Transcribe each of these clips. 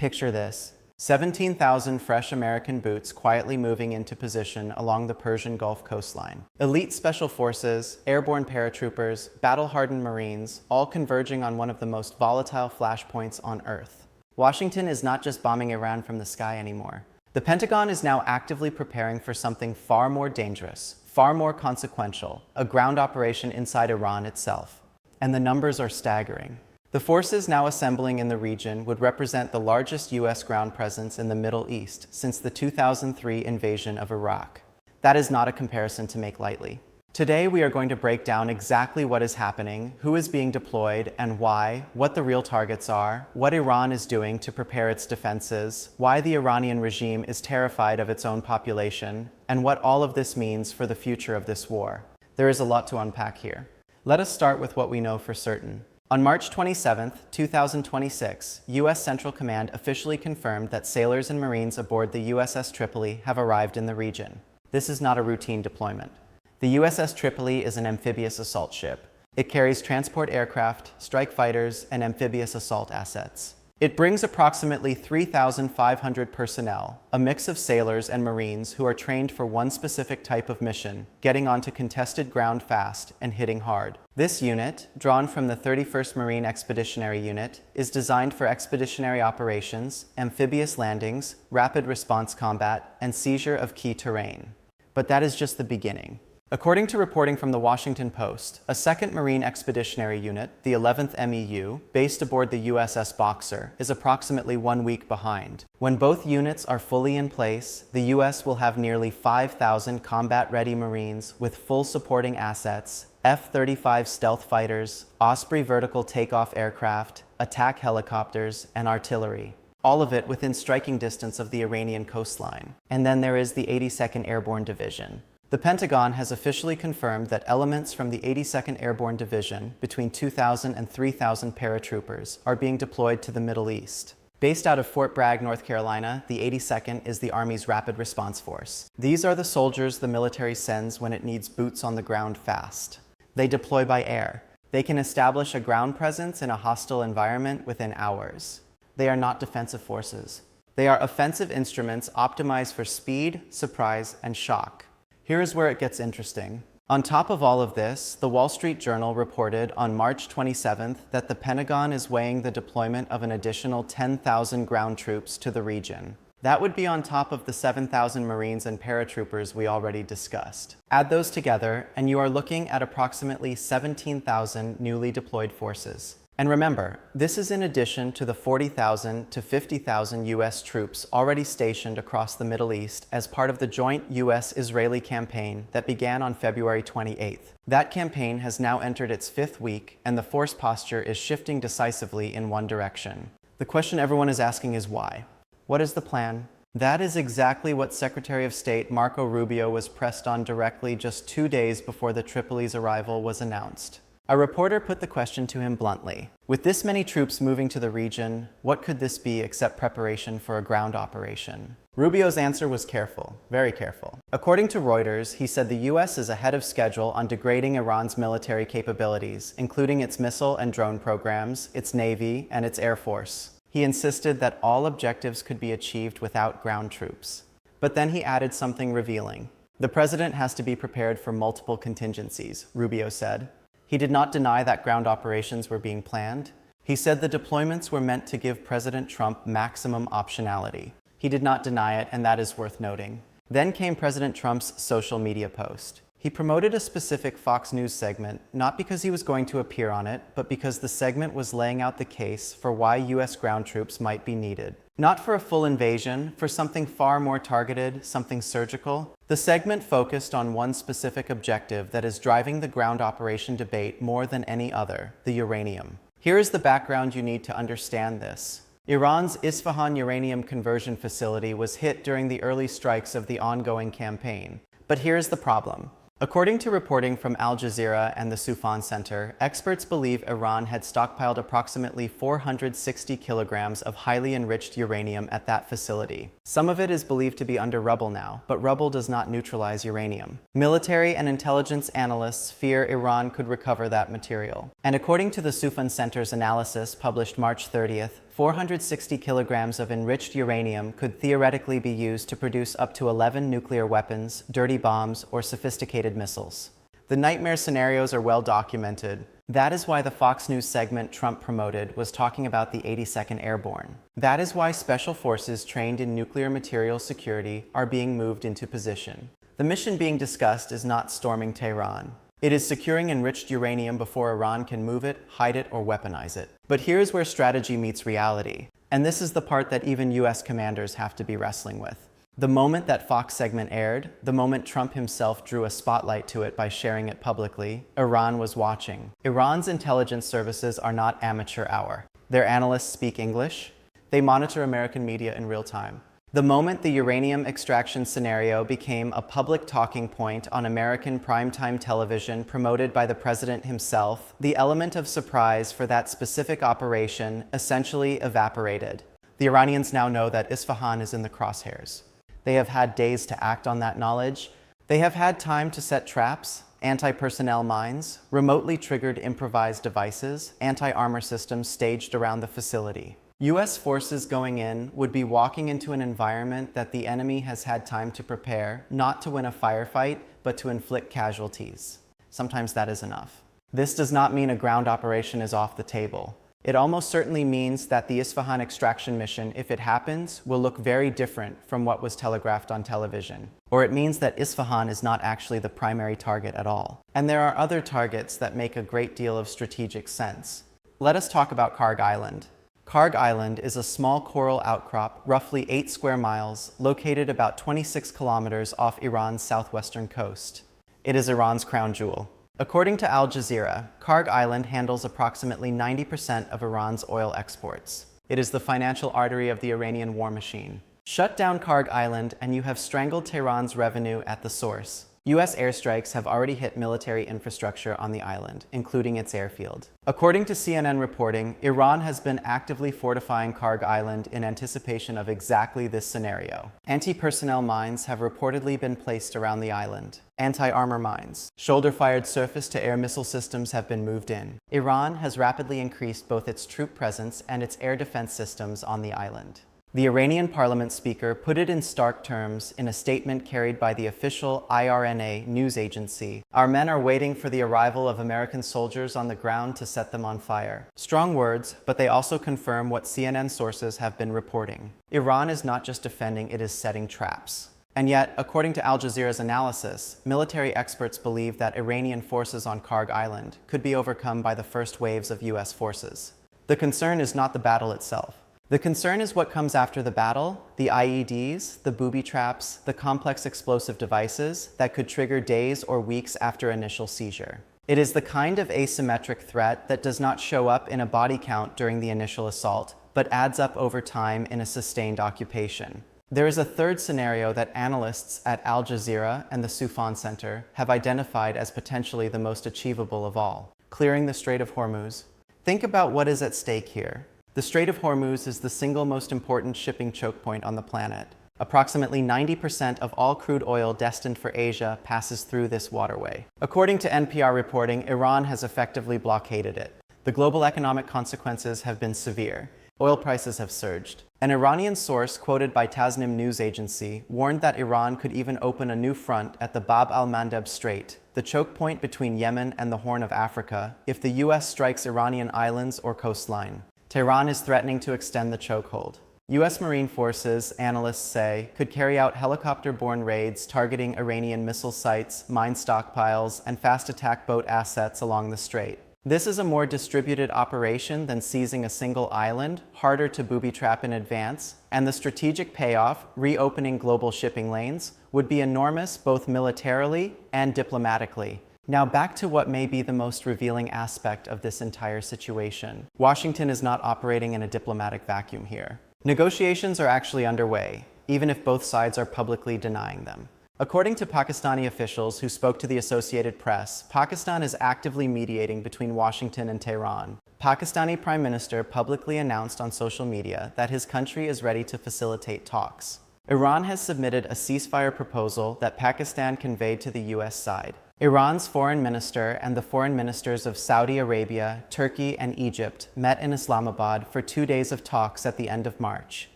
Picture this: 17,000 fresh American boots quietly moving into position along the Persian Gulf coastline. Elite special forces, airborne paratroopers, battle-hardened Marines, all converging on one of the most volatile flashpoints on Earth. Washington is not just bombing Iran from the sky anymore. The Pentagon is now actively preparing for something far more dangerous, far more consequential, a ground operation inside Iran itself. And the numbers are staggering. The forces now assembling in the region would represent the largest U.S. ground presence in the Middle East since the 2003 invasion of Iraq. That is not a comparison to make lightly. Today we are going to break down exactly what is happening, who is being deployed and why, what the real targets are, what Iran is doing to prepare its defenses, why the Iranian regime is terrified of its own population, and what all of this means for the future of this war. There is a lot to unpack here. Let us start with what we know for certain. On March 27, 2026, U.S. Central Command officially confirmed that sailors and Marines aboard the USS Tripoli have arrived in the region. This is not a routine deployment. The USS Tripoli is an amphibious assault ship. It carries transport aircraft, strike fighters, and amphibious assault assets. It brings approximately 3,500 personnel, a mix of sailors and Marines who are trained for one specific type of mission, getting onto contested ground fast and hitting hard. This unit, drawn from the 31st Marine Expeditionary Unit, is designed for expeditionary operations, amphibious landings, rapid response combat, and seizure of key terrain. But that is just the beginning. According to reporting from the Washington Post, a second Marine Expeditionary Unit, the 11th MEU, based aboard the USS Boxer, is approximately 1 week behind. When both units are fully in place, the U.S. will have nearly 5,000 combat-ready Marines with full supporting assets, F-35 stealth fighters, Osprey vertical takeoff aircraft, attack helicopters, and artillery. All of it within striking distance of the Iranian coastline. And then there is the 82nd Airborne Division. The Pentagon has officially confirmed that elements from the 82nd Airborne Division, between 2,000 and 3,000 paratroopers, are being deployed to the Middle East. Based out of Fort Bragg, North Carolina, the 82nd is the Army's Rapid Response Force. These are the soldiers the military sends when it needs boots on the ground fast. They deploy by air. They can establish a ground presence in a hostile environment within hours. They are not defensive forces. They are offensive instruments optimized for speed, surprise, and shock. Here is where it gets interesting. On top of all of this, the Wall Street Journal reported on March 27th that the Pentagon is weighing the deployment of an additional 10,000 ground troops to the region. That would be on top of the 7,000 Marines and paratroopers we already discussed. Add those together, and you are looking at approximately 17,000 newly deployed forces. And remember, this is in addition to the 40,000 to 50,000 U.S. troops already stationed across the Middle East as part of the joint U.S.-Israeli campaign that began on February 28th. That campaign has now entered its 5th week, and the force posture is shifting decisively in one direction. The question everyone is asking is why? What is the plan? That is exactly what Secretary of State Marco Rubio was pressed on directly just 2 days before the Tripoli's arrival was announced. A reporter put the question to him bluntly. With this many troops moving to the region, what could this be except preparation for a ground operation? Rubio's answer was careful, very careful. According to Reuters, he said the U.S. is ahead of schedule on degrading Iran's military capabilities, including its missile and drone programs, its navy, and its air force. He insisted that all objectives could be achieved without ground troops. But then he added something revealing. The president has to be prepared for multiple contingencies, Rubio said. He did not deny that ground operations were being planned. He said the deployments were meant to give President Trump maximum optionality. He did not deny it, and that is worth noting. Then came President Trump's social media post. He promoted a specific Fox News segment, not because he was going to appear on it, but because the segment was laying out the case for why U.S. ground troops might be needed. Not for a full invasion, for something far more targeted, something surgical. The segment focused on one specific objective that is driving the ground operation debate more than any other: the uranium. Here is the background you need to understand this. Iran's Isfahan uranium conversion facility was hit during the early strikes of the ongoing campaign. But here's the problem. According to reporting from Al Jazeera and the Souffan Center, experts believe Iran had stockpiled approximately 460 kilograms of highly enriched uranium at that facility. Some of it is believed to be under rubble now, but rubble does not neutralize uranium. Military and intelligence analysts fear Iran could recover that material. And according to the Souffan Center's analysis published March 30th, 460 kilograms of enriched uranium could theoretically be used to produce up to 11 nuclear weapons, dirty bombs, or sophisticated missiles. The nightmare scenarios are well documented. That is why the Fox News segment Trump promoted was talking about the 82nd Airborne. That is why special forces trained in nuclear material security are being moved into position. The mission being discussed is not storming Tehran. It is securing enriched uranium before Iran can move it, hide it, or weaponize it. But here's where strategy meets reality. And this is the part that even US commanders have to be wrestling with. The moment that Fox segment aired, the moment Trump himself drew a spotlight to it by sharing it publicly, Iran was watching. Iran's intelligence services are not amateur hour. Their analysts speak English. They monitor American media in real time. The moment the uranium extraction scenario became a public talking point on American primetime television promoted by the president himself, the element of surprise for that specific operation essentially evaporated. The Iranians now know that Isfahan is in the crosshairs. They have had days to act on that knowledge. They have had time to set traps, anti-personnel mines, remotely triggered improvised devices, anti-armor systems staged around the facility. US forces going in would be walking into an environment that the enemy has had time to prepare, not to win a firefight, but to inflict casualties. Sometimes that is enough. This does not mean a ground operation is off the table. It almost certainly means that the Isfahan extraction mission, if it happens, will look very different from what was telegraphed on television. Or it means that Isfahan is not actually the primary target at all. And there are other targets that make a great deal of strategic sense. Let us talk about Kharg Island. Kharg Island is a small coral outcrop, roughly 8 square miles, located about 26 kilometers off Iran's southwestern coast. It is Iran's crown jewel. According to Al Jazeera, Kharg Island handles approximately 90% of Iran's oil exports. It is the financial artery of the Iranian war machine. Shut down Kharg Island and you have strangled Tehran's revenue at the source. US airstrikes have already hit military infrastructure on the island, including its airfield. According to CNN reporting, Iran has been actively fortifying Kharg Island in anticipation of exactly this scenario. Anti-personnel mines have reportedly been placed around the island. Anti-armor mines, shoulder-fired surface-to-air missile systems have been moved in. Iran has rapidly increased both its troop presence and its air defense systems on the island. The Iranian parliament speaker put it in stark terms in a statement carried by the official IRNA news agency. Our men are waiting for the arrival of American soldiers on the ground to set them on fire. Strong words, but they also confirm what CNN sources have been reporting. Iran is not just defending, it is setting traps. And yet, according to Al Jazeera's analysis, military experts believe that Iranian forces on Kharg Island could be overcome by the first waves of US forces. The concern is not the battle itself. The concern is what comes after the battle, the IEDs, the booby traps, the complex explosive devices that could trigger days or weeks after initial seizure. It is the kind of asymmetric threat that does not show up in a body count during the initial assault, but adds up over time in a sustained occupation. There is a third scenario that analysts at Al Jazeera and the Soufan Center have identified as potentially the most achievable of all: clearing the Strait of Hormuz. Think about what is at stake here. The Strait of Hormuz is the single most important shipping choke point on the planet. Approximately 90% of all crude oil destined for Asia passes through this waterway. According to NPR reporting, Iran has effectively blockaded it. The global economic consequences have been severe. Oil prices have surged. An Iranian source quoted by Tasnim news agency warned that Iran could even open a new front at the Bab al-Mandeb Strait, the choke point between Yemen and the Horn of Africa, if the US strikes Iranian islands or coastline. Tehran is threatening to extend the chokehold. US Marine forces, analysts say, could carry out helicopter-borne raids targeting Iranian missile sites, mine stockpiles, and fast attack boat assets along the strait. This is a more distributed operation than seizing a single island, harder to booby-trap in advance, and the strategic payoff, reopening global shipping lanes, would be enormous both militarily and diplomatically. Now back to what may be the most revealing aspect of this entire situation. Washington is not operating in a diplomatic vacuum here. Negotiations are actually underway, even if both sides are publicly denying them. According to Pakistani officials who spoke to the Associated Press, Pakistan is actively mediating between Washington and Tehran. Pakistani Prime Minister publicly announced on social media that his country is ready to facilitate talks. Iran has submitted a ceasefire proposal that Pakistan conveyed to the US side. Iran's foreign minister and the foreign ministers of Saudi Arabia, Turkey, and Egypt met in Islamabad for 2 days of talks at the end of March.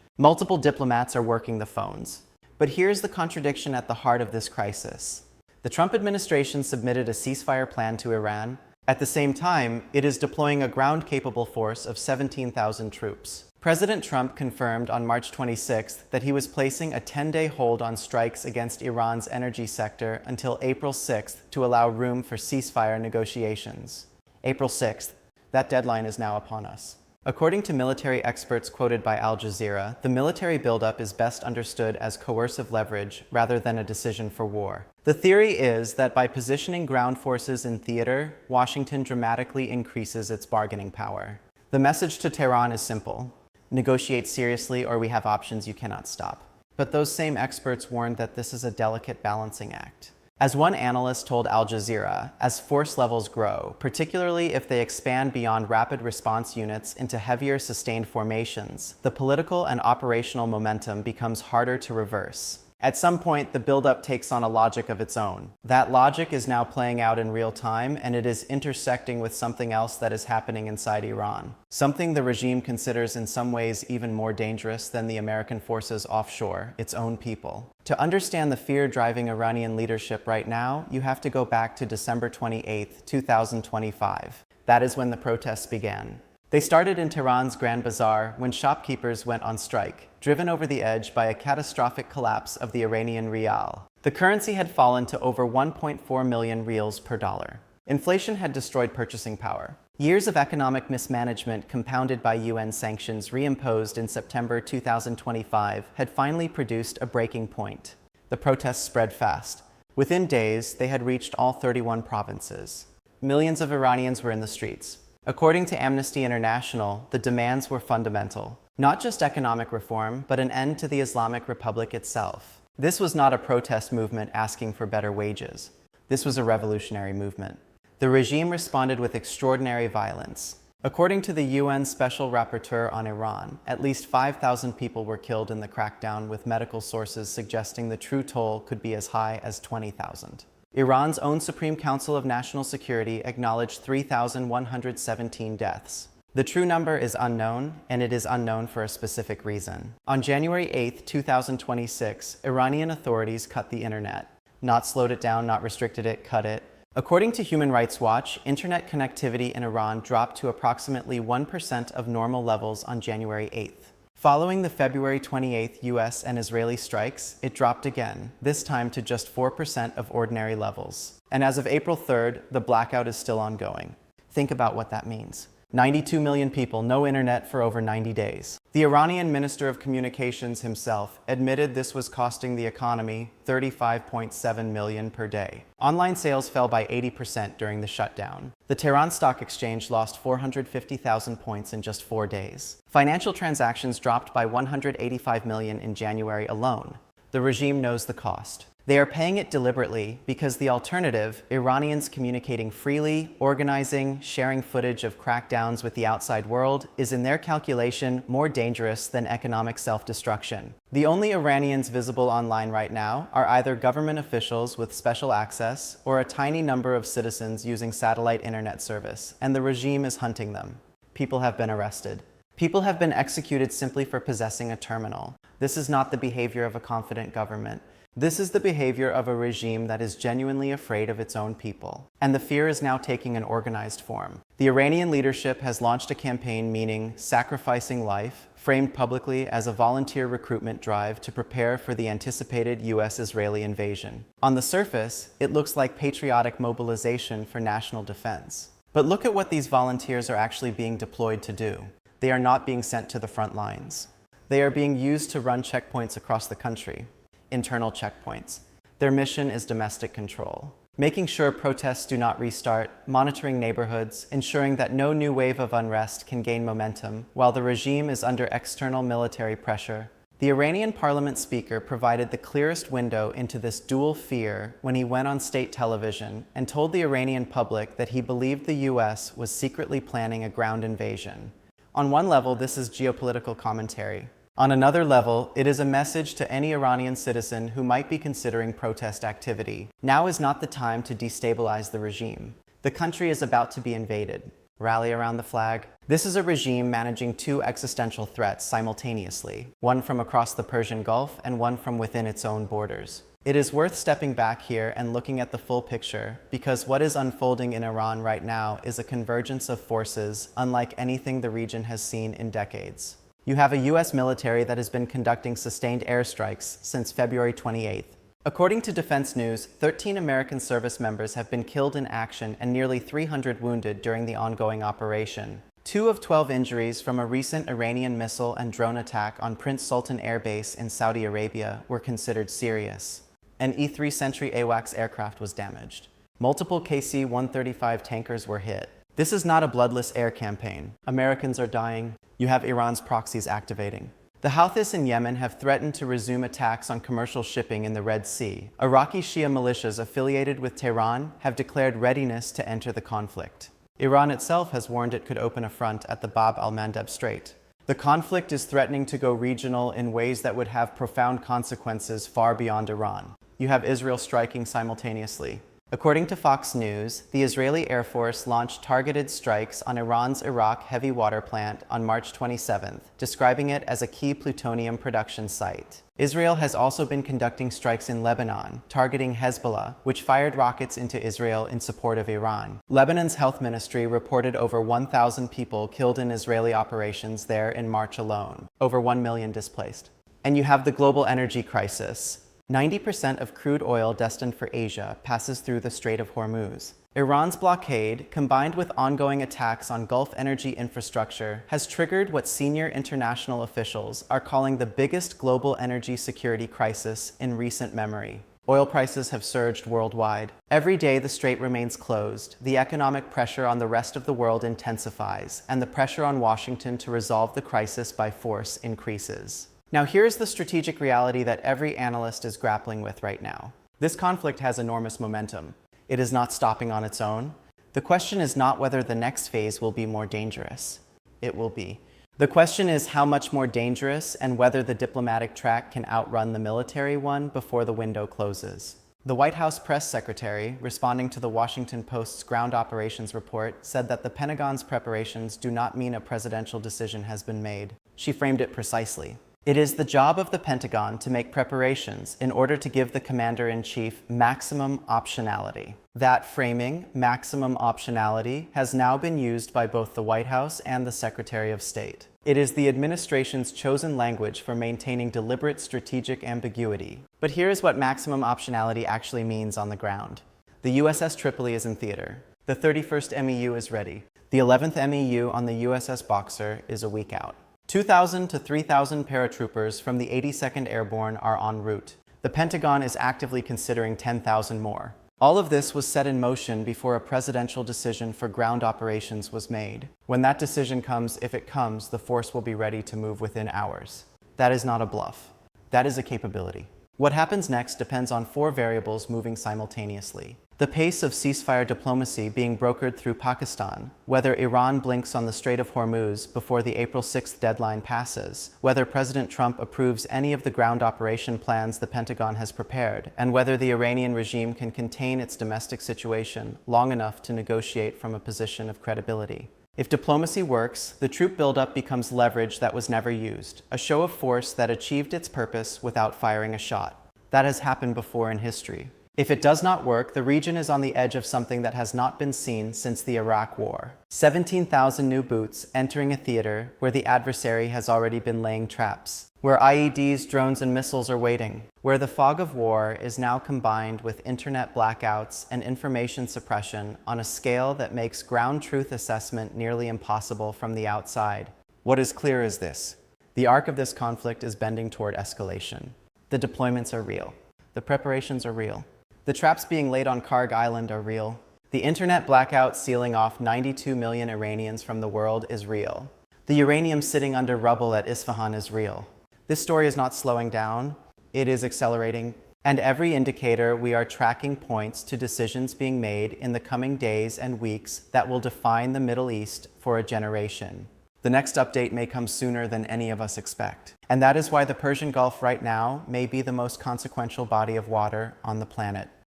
Multiple diplomats are working the phones. But here's the contradiction at the heart of this crisis. The Trump administration submitted a ceasefire plan to Iran. At the same time, it is deploying a ground-capable force of 17,000 troops. President Trump confirmed on March 26th that he was placing a 10-day hold on strikes against Iran's energy sector until April 6th to allow room for ceasefire negotiations. April 6th, that deadline is now upon us. According to military experts quoted by Al Jazeera, the military buildup is best understood as coercive leverage rather than a decision for war. The theory is that by positioning ground forces in theater, Washington dramatically increases its bargaining power. The message to Tehran is simple: negotiate seriously or we have options you cannot stop. But those same experts warned that this is a delicate balancing act. As one analyst told Al Jazeera, as force levels grow, particularly if they expand beyond rapid response units into heavier sustained formations, the political and operational momentum becomes harder to reverse. At some point, the buildup takes on a logic of its own. That logic is now playing out in real time, and it is intersecting with something else that is happening inside Iran. Something the regime considers in some ways even more dangerous than the American forces offshore, its own people. To understand the fear driving Iranian leadership right now, you have to go back to December 28, 2025. That is when the protests began. They started in Tehran's Grand Bazaar when shopkeepers went on strike, driven over the edge by a catastrophic collapse of the Iranian rial. The currency had fallen to over 1.4 million rials per dollar. Inflation had destroyed purchasing power. Years of economic mismanagement compounded by UN sanctions reimposed in September 2025 had finally produced a breaking point. The protests spread fast. Within days, they had reached all 31 provinces. Millions of Iranians were in the streets. According to Amnesty International, the demands were fundamental. Not just economic reform, but an end to the Islamic Republic itself. This was not a protest movement asking for better wages. This was a revolutionary movement. The regime responded with extraordinary violence. According to the UN Special Rapporteur on Iran, at least 5,000 people were killed in the crackdown, with medical sources suggesting the true toll could be as high as 20,000. Iran's own Supreme Council of National Security acknowledged 3,117 deaths. The true number is unknown, and it is unknown for a specific reason. On January 8, 2026, Iranian authorities cut the internet. Not slowed it down, not restricted it, cut it. According to Human Rights Watch, internet connectivity in Iran dropped to approximately 1% of normal levels on January 8th. Following the February 28th US and Israeli strikes, it dropped again, this time to just 4% of ordinary levels. And as of April 3rd, the blackout is still ongoing. Think about what that means. 92 million people, no internet for over 90 days. The Iranian Minister of Communications himself admitted this was costing the economy $35.7 million per day. Online sales fell by 80% during the shutdown. The Tehran Stock Exchange lost 450,000 points in just 4 days. Financial transactions dropped by 185 million in January alone. The regime knows the cost. They are paying it deliberately because the alternative, Iranians communicating freely, organizing, sharing footage of crackdowns with the outside world, is in their calculation more dangerous than economic self-destruction. The only Iranians visible online right now are either government officials with special access or a tiny number of citizens using satellite internet service, and the regime is hunting them. People have been arrested. People have been executed simply for possessing a terminal. This is not the behavior of a confident government. This is the behavior of a regime that is genuinely afraid of its own people. And the fear is now taking an organized form. The Iranian leadership has launched a campaign meaning sacrificing life, framed publicly as a volunteer recruitment drive to prepare for the anticipated US-Israeli invasion. On the surface, it looks like patriotic mobilization for national defense. But look at what these volunteers are actually being deployed to do. They are not being sent to the front lines. They are being used to run checkpoints across the country. Internal checkpoints. Their mission is domestic control, making sure protests do not restart, monitoring neighborhoods, ensuring that no new wave of unrest can gain momentum while the regime is under external military pressure. The Iranian parliament speaker provided the clearest window into this dual fear when he went on state television and told the Iranian public that he believed the US was secretly planning a ground invasion. On one level, this is geopolitical commentary. On another level, it is a message to any Iranian citizen who might be considering protest activity. Now is not the time to destabilize the regime. The country is about to be invaded. Rally around the flag. This is a regime managing two existential threats simultaneously, one from across the Persian Gulf and one from within its own borders. It is worth stepping back here and looking at the full picture, because what is unfolding in Iran right now is a convergence of forces unlike anything the region has seen in decades. You have a US military that has been conducting sustained airstrikes since February 28th. According to Defense News, 13 American service members have been killed in action and nearly 300 wounded during the ongoing operation. 2 of 12 injuries from a recent Iranian missile and drone attack on Prince Sultan Air Base in Saudi Arabia were considered serious. An E-3 Sentry AWACS aircraft was damaged. Multiple KC-135 tankers were hit. This is not a bloodless air campaign. Americans are dying. You have Iran's proxies activating. The Houthis in Yemen have threatened to resume attacks on commercial shipping in the Red Sea. Iraqi Shia militias affiliated with Tehran have declared readiness to enter the conflict. Iran itself has warned it could open a front at the Bab al-Mandeb Strait. The conflict is threatening to go regional in ways that would have profound consequences far beyond Iran. You have Israel striking simultaneously. According to Fox News, the Israeli Air Force launched targeted strikes on Iran's Iraq heavy water plant on March 27th, describing it as a key plutonium production site. Israel has also been conducting strikes in Lebanon, targeting Hezbollah, which fired rockets into Israel in support of Iran. Lebanon's health ministry reported over 1,000 people killed in Israeli operations there in March alone, over 1 million displaced. And you have the global energy crisis. 90% of crude oil destined for Asia passes through the Strait of Hormuz. Iran's blockade, combined with ongoing attacks on Gulf energy infrastructure, has triggered what senior international officials are calling the biggest global energy security crisis in recent memory. Oil prices have surged worldwide. Every day the strait remains closed, the economic pressure on the rest of the world intensifies, and the pressure on Washington to resolve the crisis by force increases. Now here's the strategic reality that every analyst is grappling with right now. This conflict has enormous momentum. It is not stopping on its own. The question is not whether the next phase will be more dangerous. It will be. The question is how much more dangerous and whether the diplomatic track can outrun the military one before the window closes. The White House press secretary, responding to the Washington Post's ground operations report, said that the Pentagon's preparations do not mean a presidential decision has been made. She framed it precisely. It is the job of the Pentagon to make preparations in order to give the commander-in-chief maximum optionality. That framing, maximum optionality, has now been used by both the White House and the Secretary of State. It is the administration's chosen language for maintaining deliberate strategic ambiguity. But here is what maximum optionality actually means on the ground. The USS Tripoli is in theater. The 31st MEU is ready. The 11th MEU on the USS Boxer is a week out. 2,000 to 3,000 paratroopers from the 82nd Airborne are en route. The Pentagon is actively considering 10,000 more. All of this was set in motion before a presidential decision for ground operations was made. When that decision comes, if it comes, the force will be ready to move within hours. That is not a bluff. That is a capability. What happens next depends on 4 variables moving simultaneously. The pace of ceasefire diplomacy being brokered through Pakistan, whether Iran blinks on the Strait of Hormuz before the April 6th deadline passes, whether President Trump approves any of the ground operation plans the Pentagon has prepared, and whether the Iranian regime can contain its domestic situation long enough to negotiate from a position of credibility. If diplomacy works, the troop buildup becomes leverage that was never used, a show of force that achieved its purpose without firing a shot. That has happened before in history. If it does not work, the region is on the edge of something that has not been seen since the Iraq War. 17,000 new boots entering a theater where the adversary has already been laying traps, where IEDs, drones, and missiles are waiting, where the fog of war is now combined with internet blackouts and information suppression on a scale that makes ground truth assessment nearly impossible from the outside. What is clear is this: the arc of this conflict is bending toward escalation. The deployments are real. The preparations are real. The traps being laid on Kharg Island are real. The internet blackout sealing off 92 million Iranians from the world is real. The uranium sitting under rubble at Isfahan is real. This story is not slowing down, it is accelerating. And every indicator we are tracking points to decisions being made in the coming days and weeks that will define the Middle East for a generation. The next update may come sooner than any of us expect. And that is why the Persian Gulf right now may be the most consequential body of water on the planet.